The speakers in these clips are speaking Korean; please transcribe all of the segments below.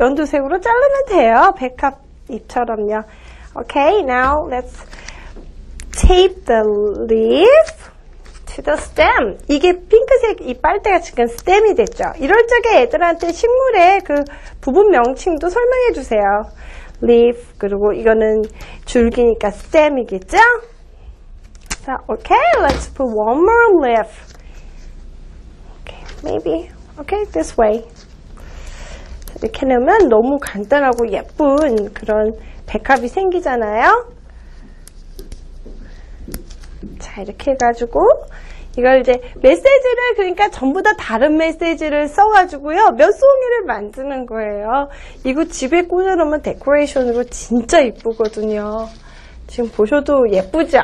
연두색으로 자르면 돼요. 백합 잎처럼요. Okay, now let's tape the leaf to the stem. 이게 핑크색 이 빨대가 지금 stem이 됐죠. 이럴 적에 애들한테 식물의 그 부분 명칭도 설명해 주세요. leaf, 그리고 이거는 줄기니까 stem이겠죠? 자, okay, let's put one more leaf. Okay, maybe, okay, this way. 이렇게 넣으면 너무 간단하고 예쁜 그런 백합이 생기잖아요. 자, 이렇게 해가지고 이걸 이제 메시지를, 그러니까 전부 다 다른 메시지를 써가지고요, 몇 송이를 만드는 거예요. 이거 집에 꽂아놓으면 데코레이션으로 진짜 이쁘거든요. 지금 보셔도 예쁘죠?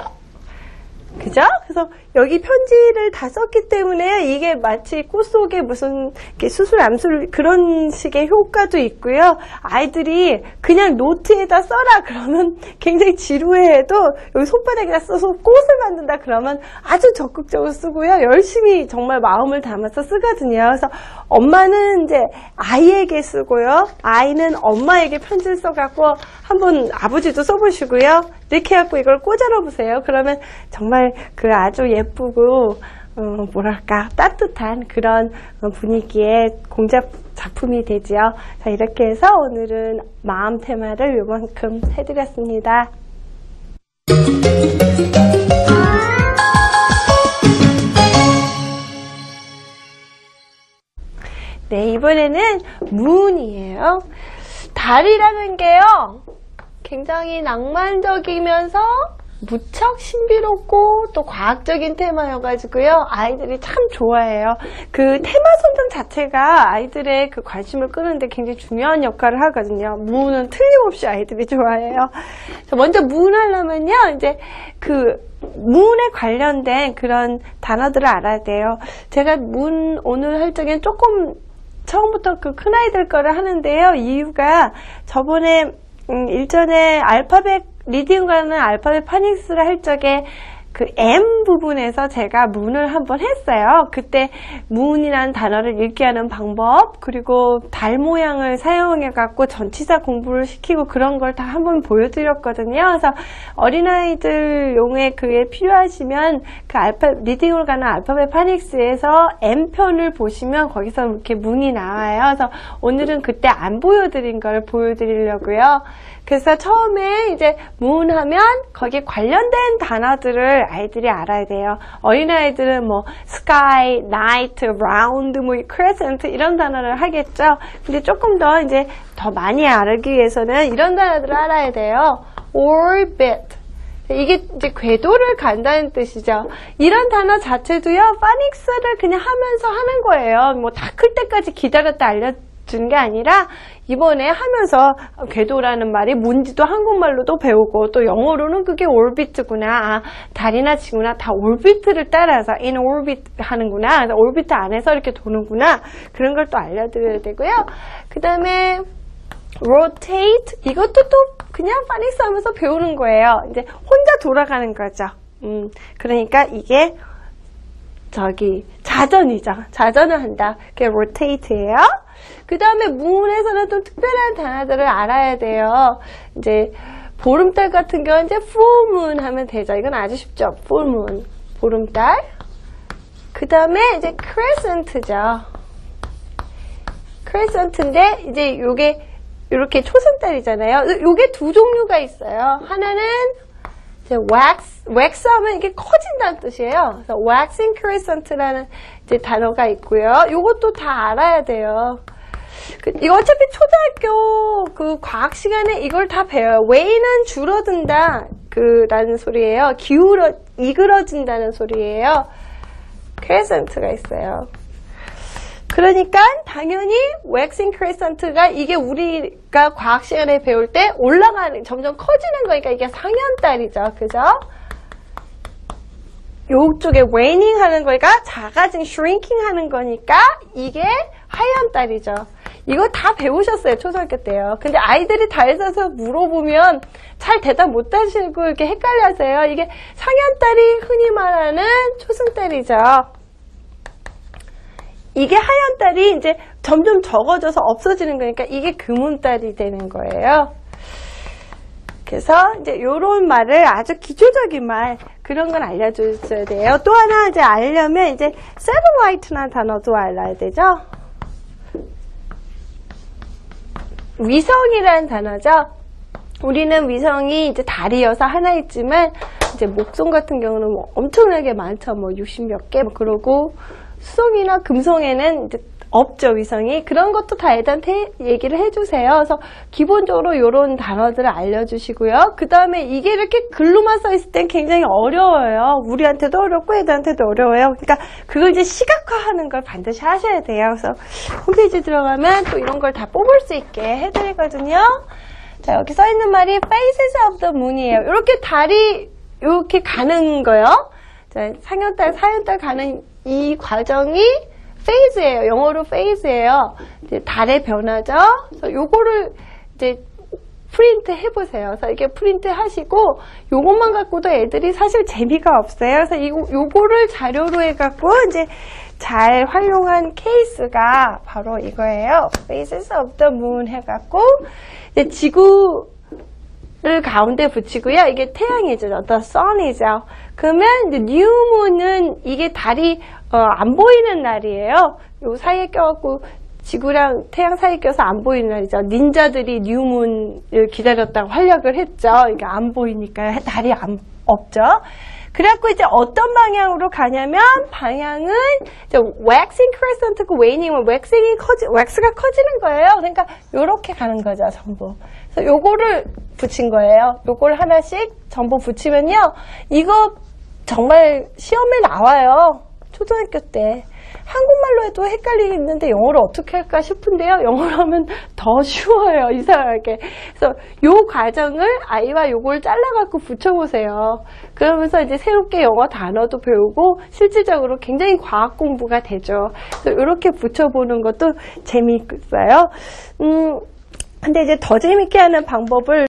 그죠? 그래서 여기 편지를 다 썼기 때문에 이게 마치 꽃 속에 무슨 수술 암술 그런 식의 효과도 있고요. 아이들이 그냥 노트에다 써라 그러면 굉장히 지루해해도 여기 손바닥에다 써서 꽃을 만든다 그러면 아주 적극적으로 쓰고요. 열심히 정말 마음을 담아서 쓰거든요. 그래서 엄마는 이제 아이에게 쓰고요. 아이는 엄마에게 편지를 써갖고 한번 아버지도 써보시고요. 이렇게 해갖고 이걸 꽂아놓어 보세요. 그러면 정말 그 아주 예쁘고 뭐랄까 따뜻한 그런 분위기의 공작 작품이 되죠. 자, 이렇게 해서 오늘은 마음 테마를 요만큼 해드렸습니다. 네, 이번에는 문이에요. 달이라는 게요, 굉장히 낭만적이면서 무척 신비롭고 또 과학적인 테마여가지고요, 아이들이 참 좋아해요. 그 테마 선정 자체가 아이들의 그 관심을 끄는데 굉장히 중요한 역할을 하거든요. 문은 틀림없이 아이들이 좋아해요. 먼저 문 하려면요, 이제 그 문에 관련된 그런 단어들을 알아야 돼요. 제가 문 오늘 할 적엔 조금 처음부터 그 큰아이들 거를 하는데요. 이유가 저번에 일전에 알파벳 리딩과는 알파벳 파닉스를 할 적에 그 M 부분에서 제가 문을 한번 했어요. 그때 문이라는 단어를 읽게 하는 방법, 그리고 달 모양을 사용해 갖고 전치사 공부를 시키고 그런 걸 다 한번 보여드렸거든요. 그래서 어린아이들 용에 그게 필요하시면 그 리딩으로 가는 알파벳 파닉스에서 M편을 보시면 거기서 이렇게 문이 나와요. 그래서 오늘은 그때 안 보여드린 걸 보여드리려고요. 그래서 처음에 이제 문 하면 거기에 관련된 단어들을 아이들이 알아야 돼요. 어린아이들은 뭐 sky, night, round, 뭐 crescent 이런 단어를 하겠죠. 근데 조금 더 이제 더 많이 알기 위해서는 이런 단어들을 알아야 돼요. orbit. 이게 이제 궤도를 간다는 뜻이죠. 이런 단어 자체도요, 파닉스를 그냥 하면서 하는 거예요. 뭐 다 클 때까지 기다렸다 알려준 게 아니라 이번에 하면서 궤도라는 말이 뭔지도 한국말로도 배우고 또 영어로는 그게 orbi트구나. 아, 달이나 지구나 다 orbi트를 따라서 in orbit 하는구나. 오르비트 안에서 이렇게 도는구나. 그런 걸 또 알려드려야 되고요. 그 다음에 rotate, 이것도 또 그냥 파닉스 하면서 배우는 거예요. 이제 혼자 돌아가는 거죠. 그러니까 이게 자전이죠. 자전을 한다. 그게 rotate예요. 그 다음에 문에서는 또 특별한 단어들을 알아야 돼요. 이제 보름달 같은 경우는 이제 full moon 하면 되죠. 이건 아주 쉽죠. full moon, 보름달. 그 다음에 이제 crescent죠. crescent인데 이제 요게 이렇게 초승달이잖아요. 요게 두 종류가 있어요. 하나는 이제 wax 하면 이게 커진다는 뜻이에요. 그래서 waxing crescent라는 이제 단어가 있고요. 요것도 다 알아야 돼요. 이거 어차피 초등학교 그 과학 시간에 이걸 다 배워요. 웨이는 줄어든다 라는 소리예요. 이그러진다는 소리예요. crescent가 있어요. 그러니까 당연히 waxing crescent가 이게 우리가 과학 시간에 배울 때 올라가는, 점점 커지는 거니까 이게 상현달이죠. 그죠? 요쪽에 waning 하는 거니까 작아진 shrinking 하는 거니까 이게 하얀달이죠. 이거 다 배우셨어요. 초등학교 때요. 근데 아이들이 달에서 물어보면 잘 대답 못 하시고 이렇게 헷갈려 하세요. 이게 상현달이 흔히 말하는 초승달이죠. 이게 하얀 딸이 이제 점점 적어져서 없어지는 거니까 이게 금운딸이 되는 거예요. 그래서 이제 요런 말을 아주 기초적인 말 그런 건 알려줘야 돼요. 또 하나 이제 알려면 이제 satellite라는 단어도 알아야 되죠. 위성이라는 단어죠. 우리는 위성이 이제 달이어서 하나 있지만 이제 목성 같은 경우는 뭐 엄청나게 많죠. 뭐 60몇 개 뭐 그러고 수성이나 금성에는 이제 없죠, 위성이. 그런 것도 다 애들한테 얘기를 해주세요. 그래서 기본적으로 이런 단어들을 알려주시고요. 그 다음에 이게 이렇게 글로만 써있을 땐 굉장히 어려워요. 우리한테도 어렵고 애들한테도 어려워요. 그러니까 그걸 이제 시각화하는 걸 반드시 하셔야 돼요. 그래서 홈페이지 들어가면 또 이런 걸 다 뽑을 수 있게 해드리거든요. 자, 여기 써있는 말이 Phases of the Moon이에요. 이렇게 달이 이렇게 가는 거요. 자, 상현달, 사현달 가는 이 과정이 페이즈예요. 영어로 페이즈예요. 달의 변화죠. 그래서 요거를 이제 프린트 해보세요. 그래서 이렇게 프린트 하시고 요것만 갖고도 애들이 사실 재미가 없어요. 그래서 요거를 자료로 해갖고 이제 잘 활용한 케이스가 바로 이거예요. Phases of the Moon 해갖고 이제 지구를 가운데 붙이고요. 이게 태양이죠. The Sun이죠. 그러면 이제 New Moon은 이게 달이 안 보이는 날이에요. 요 사이에 껴갖고 지구랑 태양 사이에 껴서 안 보이는 날이죠. 닌자들이 뉴문을 기다렸다고 활약을 했죠. 이게 안 보이니까 달이 없죠. 그래갖고 이제 어떤 방향으로 가냐면 방향은 이제 waxing crescent고 waning, wax가 커지는 거예요. 그러니까 요렇게 가는 거죠, 전부. 그래서 요거를 붙인 거예요. 요걸 하나씩 전부 붙이면요. 이거 정말 시험에 나와요. 초등학교 때. 한국말로 해도 헷갈리는데 영어로 어떻게 할까 싶은데요. 영어로 하면 더 쉬워요. 이상하게. 그래서 요 과정을 아이와 요걸 잘라갖고 붙여보세요. 그러면서 이제 새롭게 영어 단어도 배우고 실질적으로 굉장히 과학 공부가 되죠. 그래서 이렇게 붙여보는 것도 재미있어요. 근데 이제 더 재밌게 하는 방법을